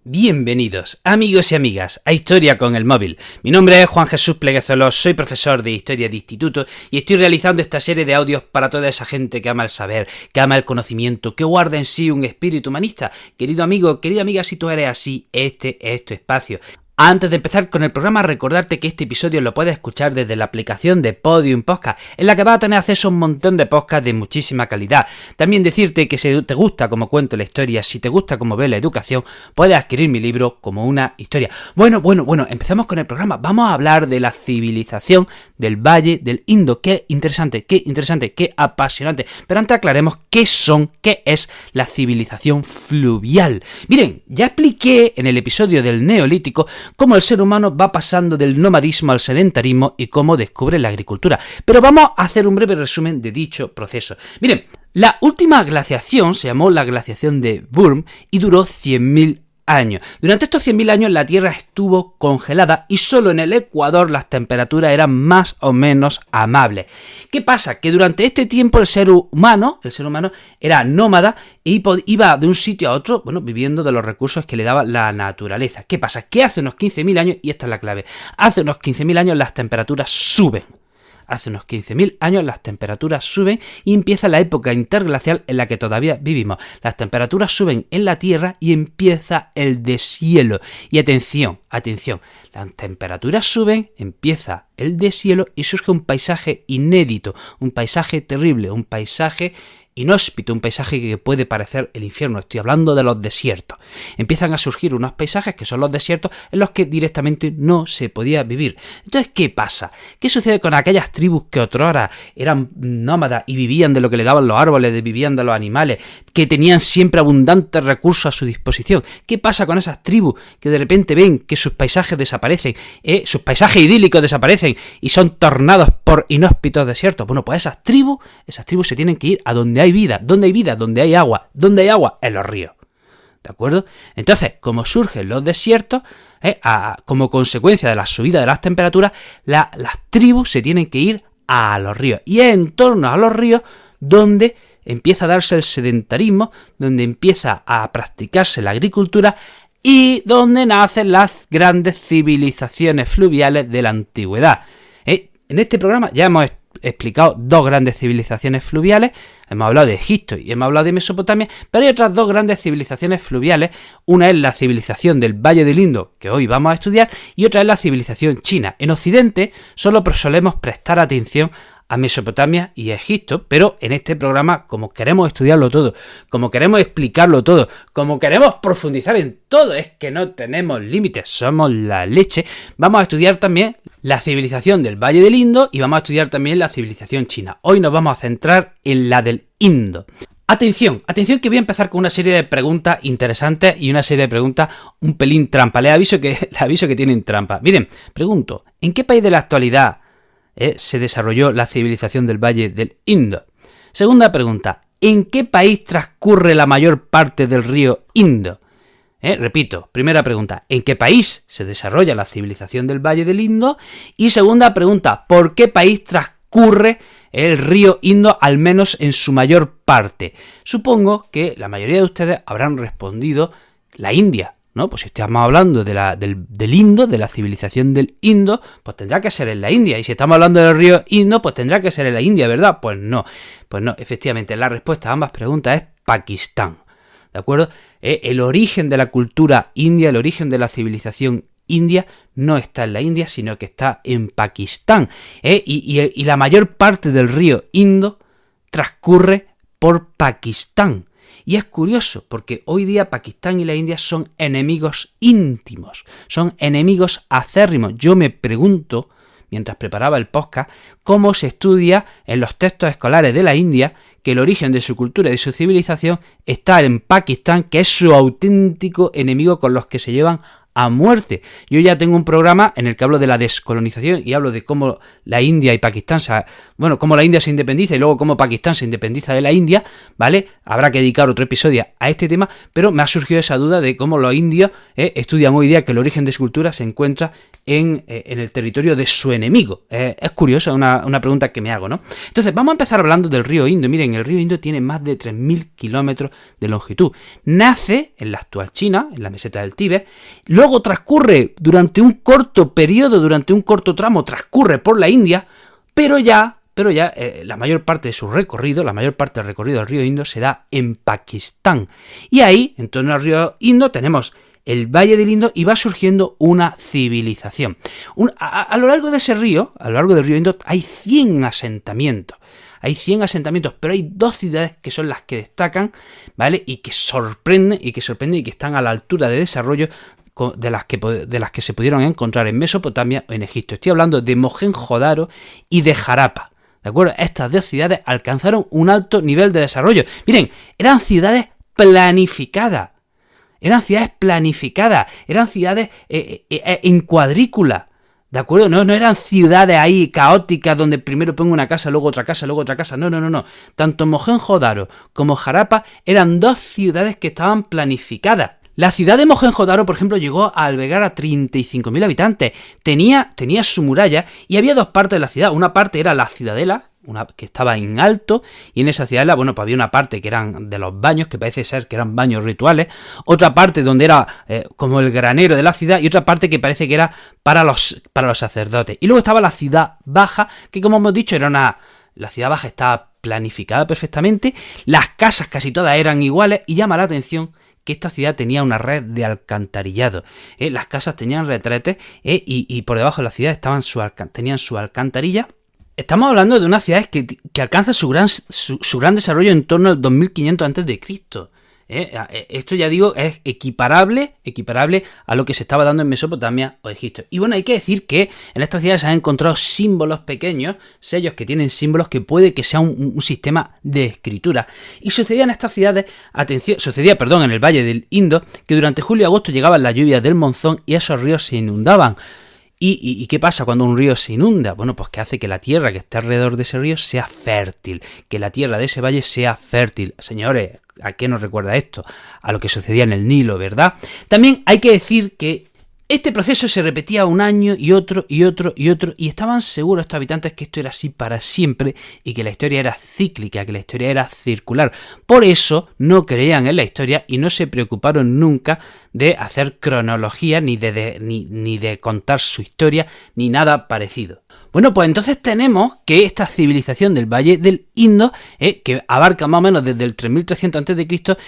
Bienvenidos, amigos y amigas, a Historia con el Móvil. Mi nombre es Juan Jesús Pleguezolo, soy profesor de Historia de Instituto y estoy realizando esta serie de audios para toda esa gente que ama el saber, que ama el conocimiento, que guarda en sí un espíritu humanista. Querido amigo, querida amiga, si tú eres así, este es tu espacio. Antes de empezar con el programa, recordarte que este episodio lo puedes escuchar desde la aplicación de Podium Podcast, en la que vas a tener acceso a un montón de podcasts de muchísima calidad. También decirte que si te gusta cómo cuento la historia, si te gusta cómo veo la educación, puedes adquirir mi libro Como una historia. Bueno, empezamos con el programa. Vamos a hablar de la civilización del Valle del Indo. Qué interesante, qué apasionante. Pero antes aclaremos qué es la civilización fluvial. Miren, ya expliqué en el episodio del Neolítico cómo el ser humano va pasando del nomadismo al sedentarismo y cómo descubre la agricultura. Pero vamos a hacer un breve resumen de dicho proceso. Miren, la última glaciación se llamó la glaciación de Würm y duró 100.000 años. Durante estos 100.000 años la Tierra estuvo congelada y solo en el Ecuador las temperaturas eran más o menos amables. ¿Qué pasa? Que durante este tiempo el ser humano era nómada y iba de un sitio a otro, viviendo de los recursos que le daba la naturaleza. ¿Qué pasa? Que hace unos 15.000 años, y esta es la clave, hace unos 15.000 años las temperaturas suben. Hace unos 15.000 años las temperaturas suben y empieza la época interglacial en la que todavía vivimos. Las temperaturas suben en la Tierra y empieza el deshielo. Y atención, las temperaturas suben, empieza el deshielo y surge un paisaje inédito, un paisaje terrible, un paisaje inhóspito, un paisaje que puede parecer el infierno. Estoy hablando de los desiertos. Empiezan a surgir unos paisajes que son los desiertos en los que directamente no se podía vivir. Entonces, ¿qué pasa? ¿Qué sucede con aquellas tribus que otrora eran nómadas y vivían de lo que le daban los árboles, vivían de los animales, que tenían siempre abundantes recursos a su disposición? ¿Qué pasa con esas tribus que de repente ven que sus paisajes desaparecen, sus paisajes idílicos desaparecen y son tornados por inhóspitos desiertos? Bueno, pues esas tribus se tienen que ir a donde hay vida, donde hay agua, en los ríos. ¿De acuerdo? Entonces, como surgen los desiertos, como consecuencia de la subida de las temperaturas, las tribus se tienen que ir a los ríos. Y es en torno a los ríos donde empieza a darse el sedentarismo, donde empieza a practicarse la agricultura y donde nacen las grandes civilizaciones fluviales de la antigüedad. En este programa ya hemos explicado dos grandes civilizaciones fluviales. Hemos hablado de Egipto y hemos hablado de Mesopotamia, pero hay otras dos grandes civilizaciones fluviales. Una es la civilización del Valle del Indo, que hoy vamos a estudiar, y otra es la civilización china. En Occidente solo solemos prestar atención a Mesopotamia y a Egipto, pero en este programa, como queremos estudiarlo todo, como queremos explicarlo todo, como queremos profundizar en todo, es que no tenemos límites, somos la leche, vamos a estudiar también la civilización del Valle del Indo y vamos a estudiar también la civilización china. Hoy nos vamos a centrar en la del Indo. Atención, que voy a empezar con una serie de preguntas interesantes y una serie de preguntas un pelín trampa. Les aviso que tienen trampa. Miren, pregunto, ¿en qué país de la actualidad se desarrolló la civilización del Valle del Indo? Segunda pregunta, ¿en qué país transcurre la mayor parte del río Indo? Repito, primera pregunta, ¿en qué país se desarrolla la civilización del Valle del Indo? Y segunda pregunta, ¿por qué país transcurre el río Indo, al menos en su mayor parte? Supongo que la mayoría de ustedes habrán respondido la India, ¿no? Pues si estamos hablando del Indo, de la civilización del Indo, pues tendrá que ser en la India. Y si estamos hablando del río Indo, pues tendrá que ser en la India, ¿verdad? Pues no, efectivamente, la respuesta a ambas preguntas es Pakistán. ¿De acuerdo? El origen de la cultura india, el origen de la civilización india, no está en la India, sino que está en Pakistán. Y la mayor parte del río Indo transcurre por Pakistán. Y es curioso, porque hoy día Pakistán y la India son enemigos íntimos, son enemigos acérrimos. Yo me pregunto, mientras preparaba el podcast, cómo se estudia en los textos escolares de la India que el origen de su cultura y de su civilización está en Pakistán, que es su auténtico enemigo con los que se llevan a muerte. Yo ya tengo un programa en el que hablo de la descolonización y hablo de cómo la India y Pakistán cómo la India se independiza y luego cómo Pakistán se independiza de la India, ¿vale? Habrá que dedicar otro episodio a este tema, pero me ha surgido esa duda de cómo los indios estudian hoy día que el origen de su cultura se encuentra en el territorio de su enemigo. Es curioso, una pregunta que me hago, ¿no? Entonces, vamos a empezar hablando del río Indo. Miren, el río Indo tiene más de 3.000 kilómetros de longitud. Nace en la actual China, en la meseta del Tíbet, luego transcurre durante un corto periodo, durante un corto tramo, transcurre por la India, pero ya la mayor parte de su recorrido, la mayor parte del recorrido del río Indo se da en Pakistán. Y ahí, en torno al río Indo, tenemos el Valle del Indo y va surgiendo una civilización. A lo largo de ese río, a lo largo del río Indo, hay 100 asentamientos. Hay 100 asentamientos, pero hay 2 ciudades que son las que destacan, ¿vale? Y que sorprenden y que están a la altura de desarrollo de las que se pudieron encontrar en Mesopotamia o en Egipto. Estoy hablando de Mohenjo-Daro y de Jarapa. ¿De acuerdo? Estas 2 ciudades alcanzaron un alto nivel de desarrollo. Miren, eran ciudades planificadas. Eran ciudades en cuadrícula. ¿De acuerdo? No eran ciudades ahí caóticas donde primero pongo una casa, luego otra casa, luego otra casa. No. Tanto Mohenjo-Daro como Jarapa eran 2 ciudades que estaban planificadas. La ciudad de Mohenjo-Daro, por ejemplo, llegó a albergar a 35.000 habitantes. Tenía su muralla y había 2 partes de la ciudad. Una parte era la ciudadela, una que estaba en alto, y en esa ciudadela, pues había una parte que eran de los baños, que parece ser que eran baños rituales, otra parte donde era como el granero de la ciudad, y otra parte que parece que era para los sacerdotes. Y luego estaba la ciudad baja, que como hemos dicho, la ciudad baja estaba planificada perfectamente, las casas casi todas eran iguales, y llama la atención que esta ciudad tenía una red de alcantarillado. Las casas tenían retretes y por debajo de la ciudad tenían su alcantarilla. Estamos hablando de unas ciudades que alcanzan su gran desarrollo en torno al 2500 a.C. Esto ya digo es equiparable a lo que se estaba dando en Mesopotamia o Egipto. Y bueno, hay que decir que en estas ciudades se han encontrado símbolos pequeños, sellos que tienen símbolos que puede que sea un sistema de escritura. Y sucedía en estas ciudades, en el Valle del Indo, que durante julio y agosto llegaban las lluvias del monzón y esos ríos se inundaban. ¿Y qué pasa cuando un río se inunda? Bueno, pues que hace que la tierra que está alrededor de ese río sea fértil, que la tierra de ese valle sea fértil. Señores, ¿a qué nos recuerda esto? A lo que sucedía en el Nilo, ¿verdad? También hay que decir que este proceso se repetía un año y otro, y estaban seguros estos habitantes que esto era así para siempre y que la historia era cíclica, que la historia era circular. Por eso no creían en la historia y no se preocuparon nunca de hacer cronología, ni de contar su historia, ni nada parecido. Bueno, pues entonces tenemos que esta civilización del Valle del Indo, que abarca más o menos desde el 3300 a.C.,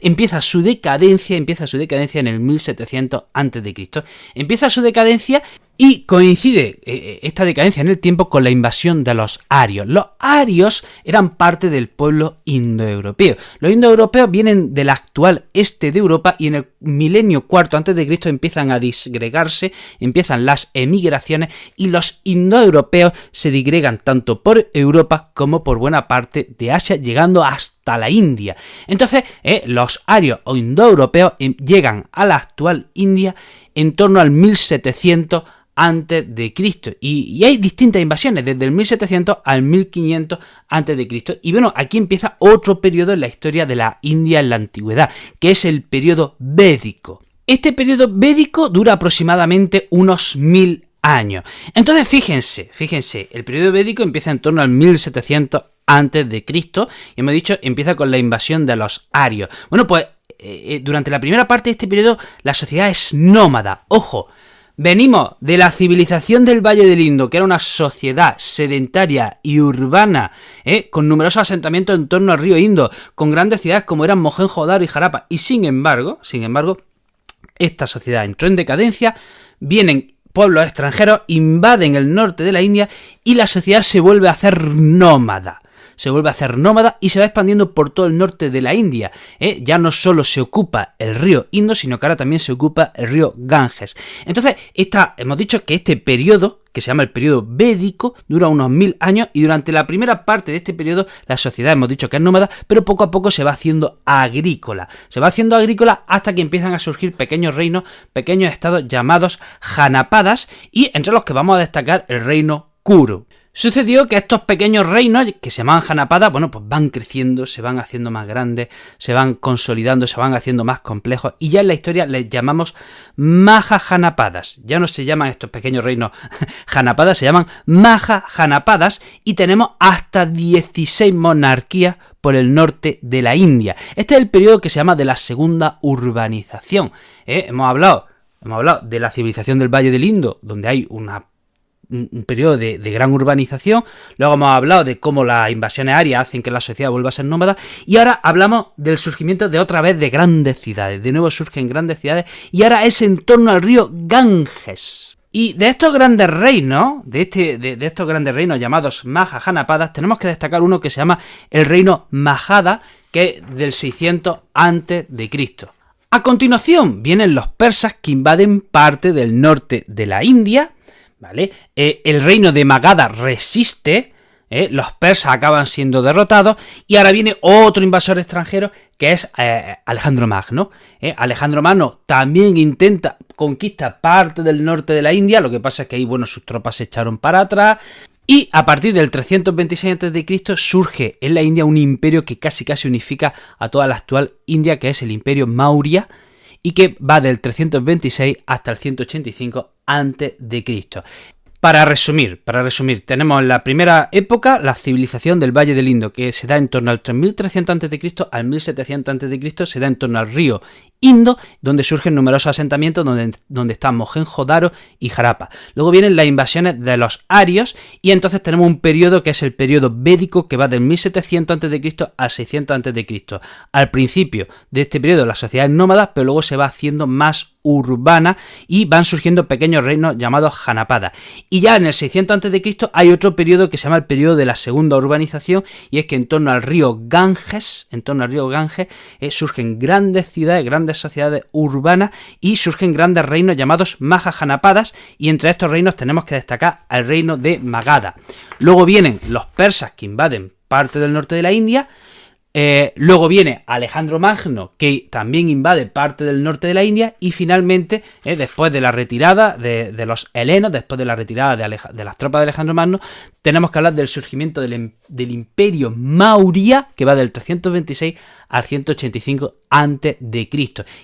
empieza su decadencia en el 1700 a.C. Empieza su decadencia y coincide esta decadencia en el tiempo con la invasión de los arios. Los arios eran parte del pueblo indoeuropeo. Los indoeuropeos vienen del actual este de Europa y en el milenio IV a.C. empiezan a disgregarse, empiezan las emigraciones y los indoeuropeos se disgregan tanto por Europa como por buena parte de Asia, llegando hasta la India. Entonces, los arios o indoeuropeos llegan a la actual India en torno al 1700 antes de Cristo, y hay distintas invasiones desde el 1700 al 1500 antes de Cristo. Y bueno, aquí empieza otro periodo en la historia de la India en la antigüedad, que es el periodo védico. Este periodo védico dura aproximadamente unos 1000 años. Entonces, fíjense, el periodo védico empieza en torno al 1700 antes de Cristo, y hemos dicho, empieza con la invasión de los arios. Bueno, pues durante la primera parte de este periodo la sociedad es nómada. Ojo, venimos de la civilización del Valle del Indo, que era una sociedad sedentaria y urbana, con numerosos asentamientos en torno al río Indo, con grandes ciudades como eran Mohenjo-Daro y Jarapa. Y sin embargo, esta sociedad entró en decadencia, vienen pueblos extranjeros, invaden el norte de la India y la sociedad se vuelve a hacer nómada. se vuelve a hacer nómada y se va expandiendo por todo el norte de la India. Ya no solo se ocupa el río Indo, sino que ahora también se ocupa el río Ganges. Entonces, hemos dicho que este periodo, que se llama el periodo védico, dura unos 1000 años, y durante la primera parte de este periodo la sociedad, hemos dicho que es nómada, pero poco a poco se va haciendo agrícola. Se va haciendo agrícola hasta que empiezan a surgir pequeños reinos, pequeños estados llamados Janapadas, y entre los que vamos a destacar el reino Kuru. Sucedió que estos pequeños reinos, que se llaman Janapadas, pues van creciendo, se van haciendo más grandes, se van consolidando, se van haciendo más complejos, y ya en la historia les llamamos Mahajanapadas. Ya no se llaman estos pequeños reinos Janapadas, se llaman Mahajanapadas, y tenemos hasta 16 monarquías por el norte de la India. Este es el periodo que se llama de la segunda urbanización. Hemos hablado de la civilización del Valle del Indo, donde hay un periodo de gran urbanización. Luego hemos hablado de cómo las invasiones arias hacen que la sociedad vuelva a ser nómada, y ahora hablamos del surgimiento de otra vez de grandes ciudades. De nuevo surgen grandes ciudades, y ahora es en torno al río Ganges. Y de estos grandes reinos, de estos grandes reinos llamados Mahajanapadas, tenemos que destacar uno que se llama el reino Magadha, que es del 600 a.C. A continuación vienen los persas, que invaden parte del norte de la India, ¿vale? El reino de Magadha resiste, los persas acaban siendo derrotados, y ahora viene otro invasor extranjero, que es Alejandro Magno. Alejandro Magno también conquista parte del norte de la India, lo que pasa es que ahí, sus tropas se echaron para atrás, y a partir del 326 a.C. surge en la India un imperio que casi unifica a toda la actual India, que es el imperio Maurya, y que va del 326 hasta el 185 a.C. Para resumir, tenemos en la primera época la civilización del Valle del Indo, que se da en torno al 3300 a.C. al 1700 a.C., se da en torno al río Indo, donde surgen numerosos asentamientos donde están Mohenjo-Daro y Harappa. Luego vienen las invasiones de los arios, y entonces tenemos un periodo que es el periodo védico, que va del 1700 a.C. al 600 a.C. Al principio de este periodo la sociedad es nómada, pero luego se va haciendo más urbana y van surgiendo pequeños reinos llamados Janapadas. Y ya en el 600 a.C. hay otro periodo que se llama el periodo de la segunda urbanización, y es que en torno al río Ganges, surgen grandes ciudades, grandes sociedades urbanas, y surgen grandes reinos llamados Mahajanapadas, y entre estos reinos tenemos que destacar al reino de Magadha. Luego vienen los persas, que invaden parte del norte de la India. Luego viene Alejandro Magno, que también invade parte del norte de la India, y finalmente, después de la retirada de los helenos, después de la retirada de las tropas de Alejandro Magno, tenemos que hablar del surgimiento del imperio Maurya, que va del 326 al 185 a.C.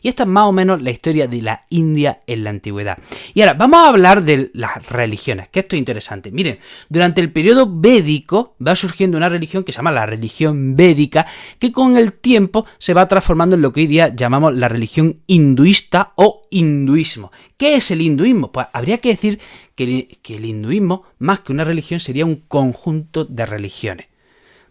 Y esta es más o menos la historia de la India en la antigüedad. Y ahora vamos a hablar de las religiones, que esto es interesante. Miren, durante el periodo védico va surgiendo una religión que se llama la religión védica, que con el tiempo se va transformando en lo que hoy día llamamos la religión hinduista o hinduismo. ¿Qué es el hinduismo? Pues habría que decir que el hinduismo, más que una religión, sería un conjunto de religiones.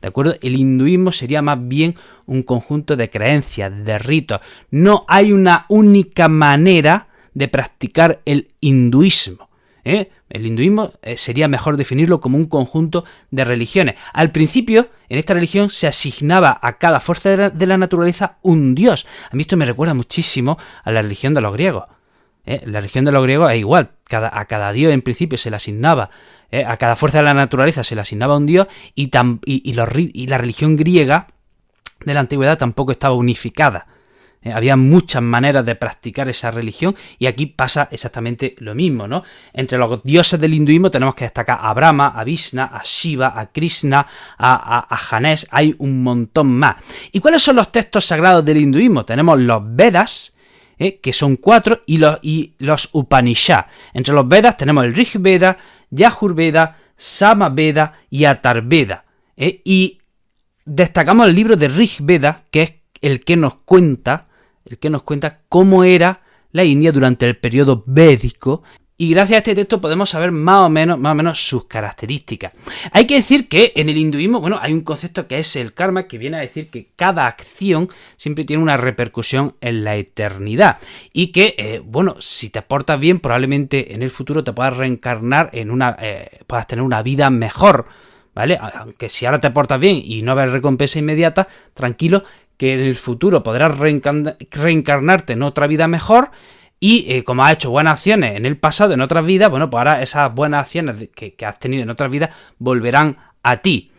¿De acuerdo? El hinduismo sería más bien un conjunto de creencias, de ritos. No hay una única manera de practicar el hinduismo. El hinduismo sería mejor definirlo como un conjunto de religiones. Al principio, en esta religión se asignaba a cada fuerza de la naturaleza un dios. A mí esto me recuerda muchísimo a la religión de los griegos. La religión de los griegos es igual. A cada dios en principio se le asignaba, a cada fuerza de la naturaleza se le asignaba un dios, y la religión griega de la antigüedad tampoco estaba unificada. Había muchas maneras de practicar esa religión, y aquí pasa exactamente lo mismo, ¿no? Entre los dioses del hinduismo tenemos que destacar a Brahma, a Vishnu, a Shiva, a Krishna, a Ganesh. Hay un montón más. ¿Y cuáles son los textos sagrados del hinduismo? Tenemos los Vedas, que son 4, y los Upanishad. Entre los Vedas tenemos el Rig Veda, Yajur-Veda, Sama-Veda y Atar-Veda. Y destacamos el libro de Rig Veda, que es el que nos cuenta cómo era la India durante el periodo védico, y gracias a este texto podemos saber más o menos sus características. Hay que decir que en el hinduismo, hay un concepto que es el karma, que viene a decir que cada acción siempre tiene una repercusión en la eternidad, y que, si te portas bien, probablemente en el futuro te puedas reencarnar puedas tener una vida mejor, ¿vale? Aunque si ahora te portas bien y no ves recompensa inmediata, tranquilo, que en el futuro podrás reencarnarte en otra vida mejor y como has hecho buenas acciones en el pasado, en otras vidas, bueno, pues ahora esas buenas acciones que has tenido en otras vidas volverán a ti.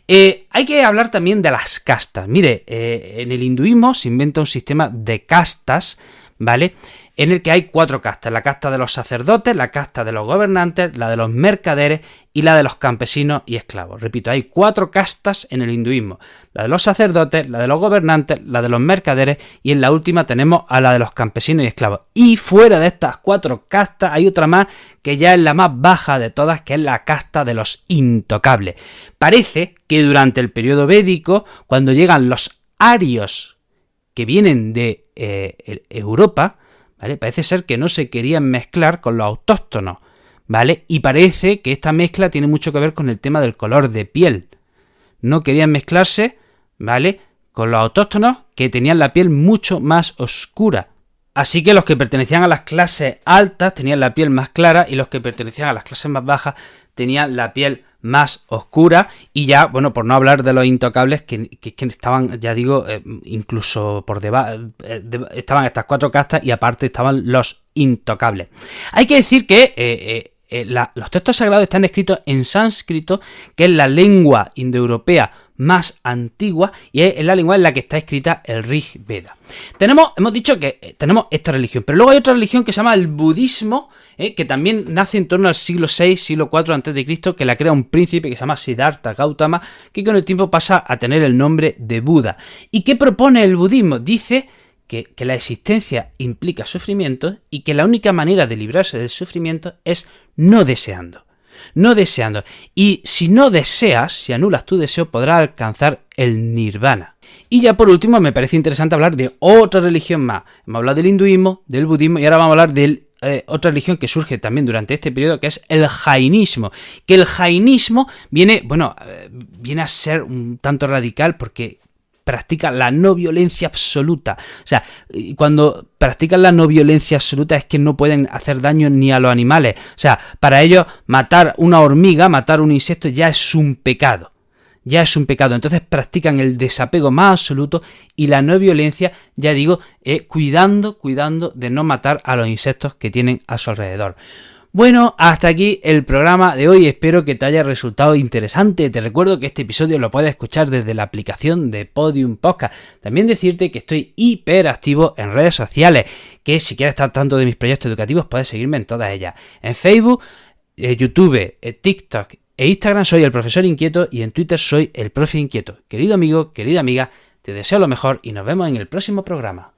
Hay que hablar también de las castas. Mire, en el hinduismo se inventa un sistema de castas, ¿vale? En el que hay 4 castas: la casta de los sacerdotes, la casta de los gobernantes, la de los mercaderes y la de los campesinos y esclavos. Repito, hay 4 castas en el hinduismo: la de los sacerdotes, la de los gobernantes, la de los mercaderes y en la última tenemos a la de los campesinos y esclavos. Y fuera de estas 4 castas hay otra más que ya es la más baja de todas, que es la casta de los intocables. Parece que durante el periodo védico, cuando llegan los arios que vienen de Europa, ¿vale? Parece ser que no se querían mezclar con los autóctonos, ¿vale? Y parece que esta mezcla tiene mucho que ver con el tema del color de piel. No querían mezclarse, ¿vale?, con los autóctonos, que tenían la piel mucho más oscura. Así que los que pertenecían a las clases altas tenían la piel más clara y los que pertenecían a las clases más bajas tenían la piel más oscura. Y ya, bueno, por no hablar de los intocables, que estaban, ya digo, incluso por debajo, estaban estas 4 castas y aparte estaban los intocables. Hay que decir que los textos sagrados están escritos en sánscrito, que es la lengua indoeuropea más antigua y es la lengua en la que está escrita el Rig Veda. Hemos dicho que tenemos esta religión, pero luego hay otra religión que se llama el budismo, que también nace en torno al siglo VI, siglo IV a.C., que la crea un príncipe que se llama Siddhartha Gautama, que con el tiempo pasa a tener el nombre de Buda. ¿Y qué propone el budismo? Dice que la existencia implica sufrimiento y que la única manera de librarse del sufrimiento es no deseando. No deseando. Y si no deseas, si anulas tu deseo, podrás alcanzar el nirvana. Y ya por último, me parece interesante hablar de otra religión más. Hemos hablado del hinduismo, del budismo y ahora vamos a hablar de otra religión que surge también durante este periodo, que es el jainismo. Que el jainismo viene a ser un tanto radical porque practica la no violencia absoluta. O sea, cuando practican la no violencia absoluta es que no pueden hacer daño ni a los animales. O sea, para ellos matar una hormiga, matar un insecto ya es un pecado. Ya es un pecado. Entonces practican el desapego más absoluto y la no violencia, ya digo, cuidando de no matar a los insectos que tienen a su alrededor. Bueno, hasta aquí el programa de hoy, espero que te haya resultado interesante. Te recuerdo que este episodio lo puedes escuchar desde la aplicación de Podium Podcast. También decirte que estoy hiperactivo en redes sociales, que si quieres estar al tanto de mis proyectos educativos puedes seguirme en todas ellas. En Facebook, YouTube, TikTok e Instagram soy el profesor inquieto y en Twitter soy el profe inquieto. Querido amigo, querida amiga, te deseo lo mejor y nos vemos en el próximo programa.